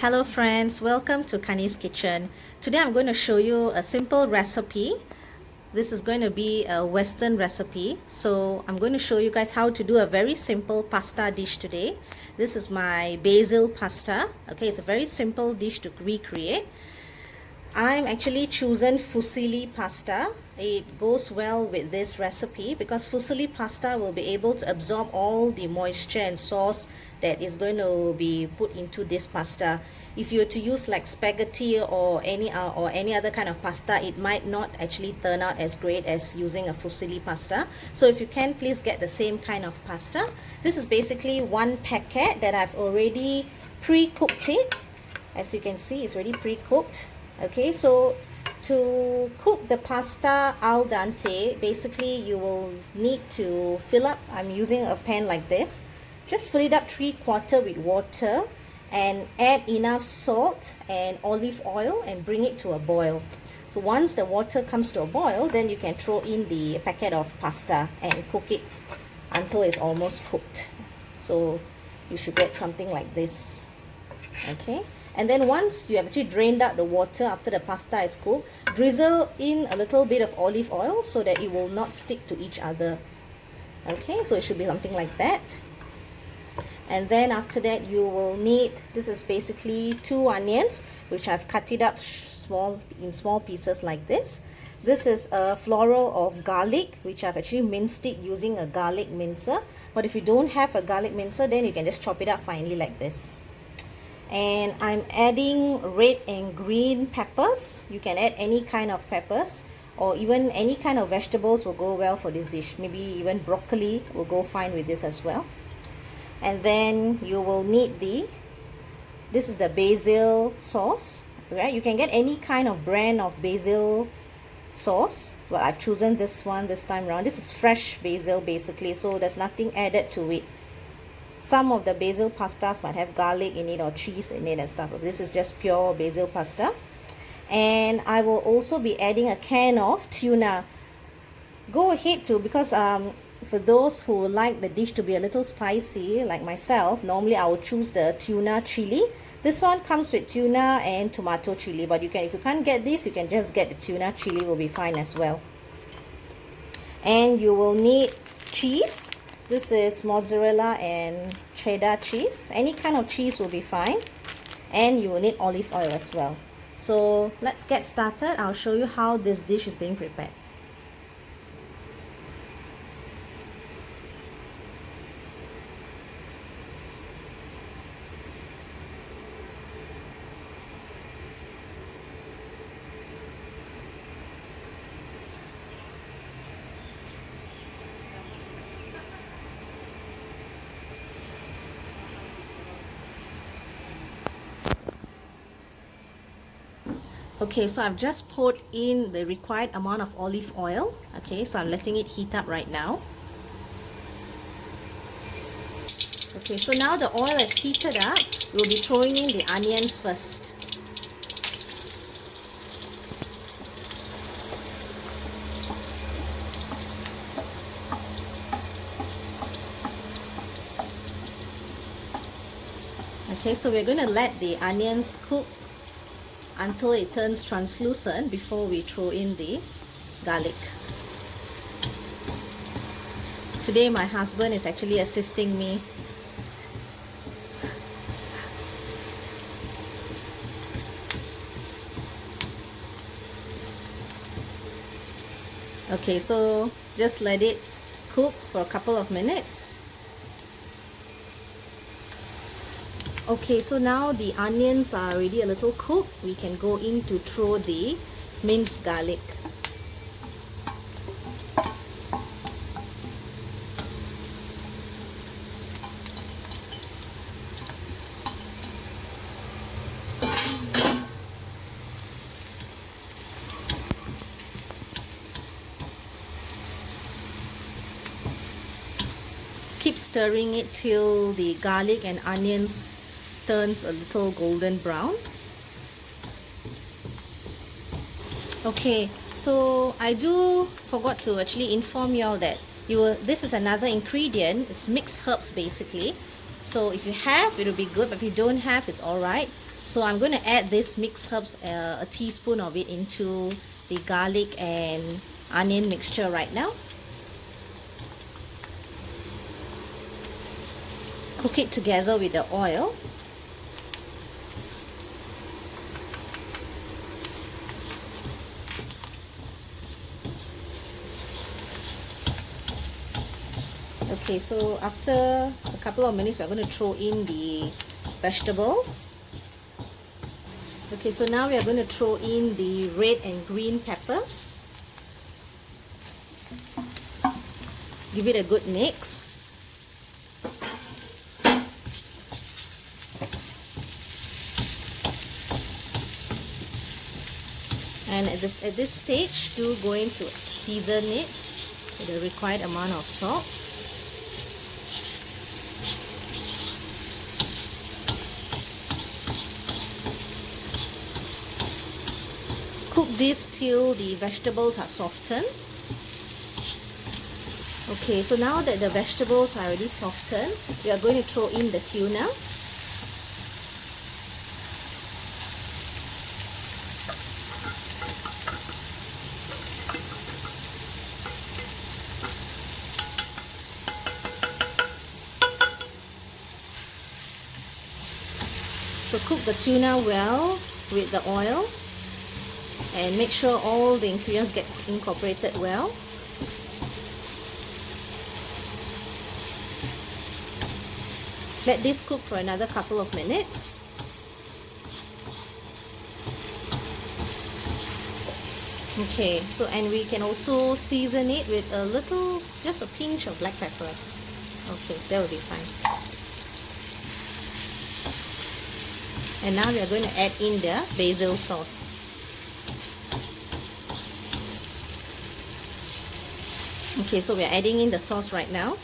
Hello friends, welcome to Kani's Kitchen. Today I'm going to show you a simple recipe. This is going to be a Western recipe. So I'm going to show you guys how to do a very simple pasta dish today. This is my basil pasta. Okay, it's a very simple dish to recreate. I'm actually chosen fusilli pasta. It goes well with this recipe because fusilli pasta will be able to absorb all the moisture and sauce that is going to be put into this pasta. If you were to use like spaghetti or any other kind of pasta, it might not actually turn out as great as using a fusilli pasta. So if you can, please get the same kind of pasta. This is basically one packet that I've already pre-cooked it. As you can see, it's already pre-cooked. Okay, so to cook the pasta al dente, basically you will need to fill up, I'm using a pan like this, just fill it up 3/4 with water and add enough salt and olive oil and bring it to a boil. So once the water comes to a boil, then you can throw in the packet of pasta and cook it until it's almost cooked. So you should get something like this. Okay, and then once you have actually drained out the water after the pasta is cooked, drizzle in a little bit of olive oil so that it will not stick to each other. Okay, so it should be something like that. And then after that you will need, this is basically 2 onions which I've cut it up in small pieces like this. This is a floral of garlic which I've actually minced it using a garlic mincer. But if you don't have a garlic mincer, then you can just chop it up finely like this. And I'm adding red and green peppers. You can add any kind of peppers or even any kind of vegetables will go well for this dish. Maybe even broccoli will go fine with this as well. And then you will need this is the basil sauce, right? You can get any kind of brand of basil sauce, but I've chosen this one this time around. This is fresh basil basically, so there's nothing added to it. Some of the basil pastas might have garlic in it or cheese in it and stuff, but this is just pure basil pasta. And I will also be adding a can of tuna. Go ahead to, because for those who like the dish to be a little spicy like myself, normally I will choose the tuna chili. This one comes with tuna and tomato chili, but you can, if you can't get this, you can just get the tuna chili, will be fine as well. And you will need cheese. This is mozzarella and cheddar cheese. Any kind of cheese will be fine. And you will need olive oil as well. So let's get started. I'll show you how this dish is being prepared. Okay, so I've just poured in the required amount of olive oil. Okay, so I'm letting it heat up right now. Okay, so now the oil is heated up. We'll be throwing in the onions first. Okay, so we're going to let the onions cook until it turns translucent before we throw in the garlic. Today my husband is actually assisting me. Okay, so just let it cook for a couple of minutes. Okay, so now the onions are already a little cooked. We can go in to throw the minced garlic. Keep stirring it till the garlic and onions turns a little golden brown. Okay, so I forgot to actually inform you all that this is another ingredient. It's mixed herbs basically. So if you have, it'll be good, but if you don't have, it's alright. So I'm going to add this mixed herbs, a teaspoon of it into the garlic and onion mixture right now. Cook it together with the oil. Okay, so after a couple of minutes, we're going to throw in the vegetables. Okay, so now we are going to throw in the red and green peppers. Give it a good mix. And at this stage, do going to season it with the required amount of salt. Cook this till the vegetables are softened. Okay, so now that the vegetables are already softened, we are going to throw in the tuna. So cook the tuna well with the oil and make sure all the ingredients get incorporated well. Let this cook for another couple of minutes. Okay, so and we can also season it with a little, just a pinch of black pepper. Okay, that will be fine. And now we are going to add in the basil sauce. Okay, so we are adding in the sauce right now.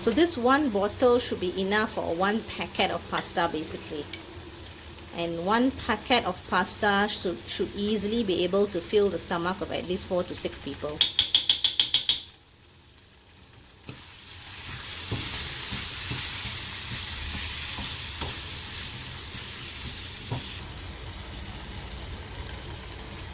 So this one bottle should be enough for one packet of pasta basically. And one packet of pasta should easily be able to fill the stomachs of at least 4 to 6 people.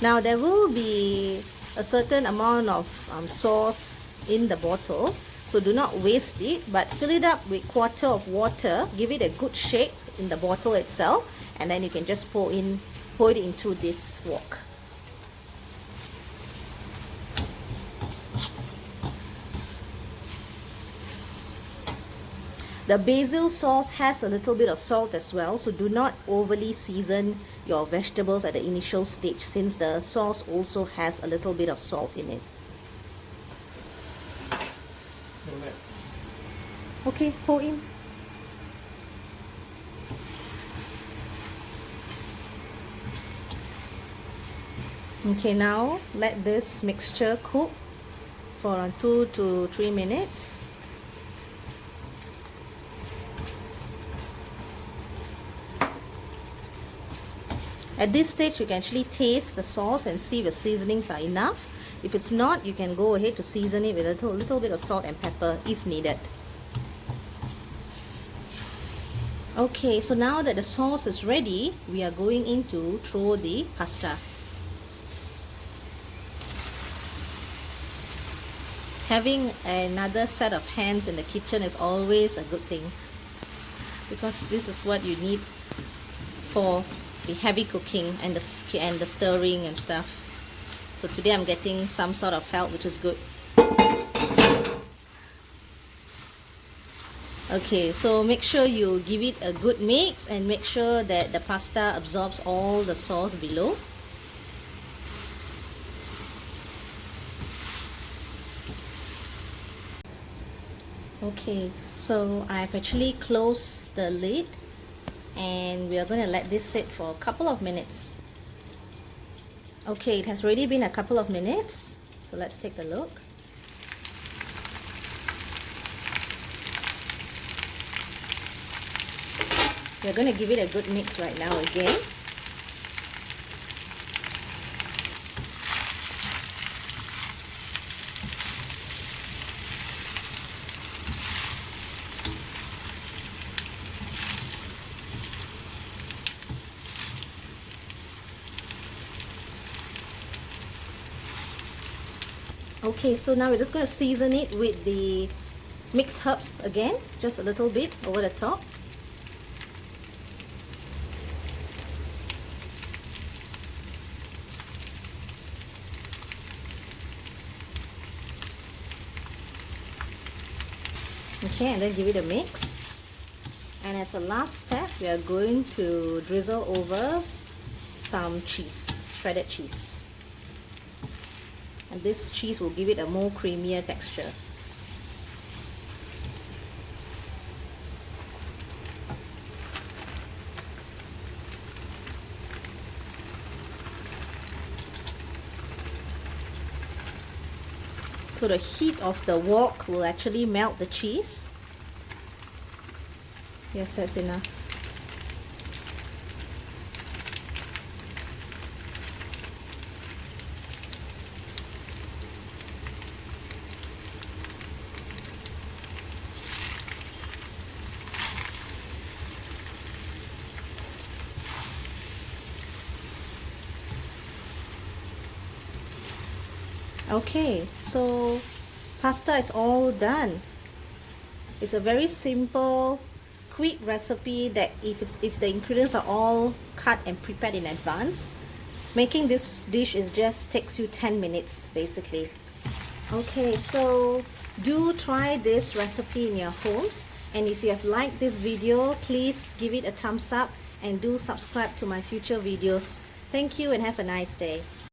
Now there will be a certain amount of sauce in the bottle, so do not waste it, but fill it up with quarter of water, give it a good shake in the bottle itself, and then you can just pour it into this wok. The basil sauce has a little bit of salt as well, so do not overly season your vegetables at the initial stage since the sauce also has a little bit of salt in it. Okay, pour in. Okay, now let this mixture cook for around 2 to 3 minutes. At this stage, you can actually taste the sauce and see if the seasonings are enough. If it's not, you can go ahead to season it with a little bit of salt and pepper if needed. Okay, so now that the sauce is ready, we are going in to throw the pasta. Having another set of hands in the kitchen is always a good thing, because this is what you need for the heavy cooking and the stirring and stuff. So today I'm getting some sort of help, which is good. Okay, so make sure you give it a good mix and make sure that the pasta absorbs all the sauce below. Okay, so I've actually closed the lid and we are going to let this sit for a couple of minutes. Okay, it has already been a couple of minutes, so let's take a look. We're going to give it a good mix right now again. Okay, so now we're just going to season it with the mixed herbs again, just a little bit over the top. Okay, and then give it a mix. And as a last step, we are going to drizzle over some cheese, shredded cheese. And this cheese will give it a more creamier texture. So the heat of the wok will actually melt the cheese. Yes, that's enough. Okay, so pasta is all done. It's a very simple, quick recipe that if the ingredients are all cut and prepared in advance, making this dish just takes you 10 minutes basically. Okay, so do try this recipe in your homes, and if you have liked this video, please give it a thumbs up and do subscribe to my future videos. Thank you and have a nice day.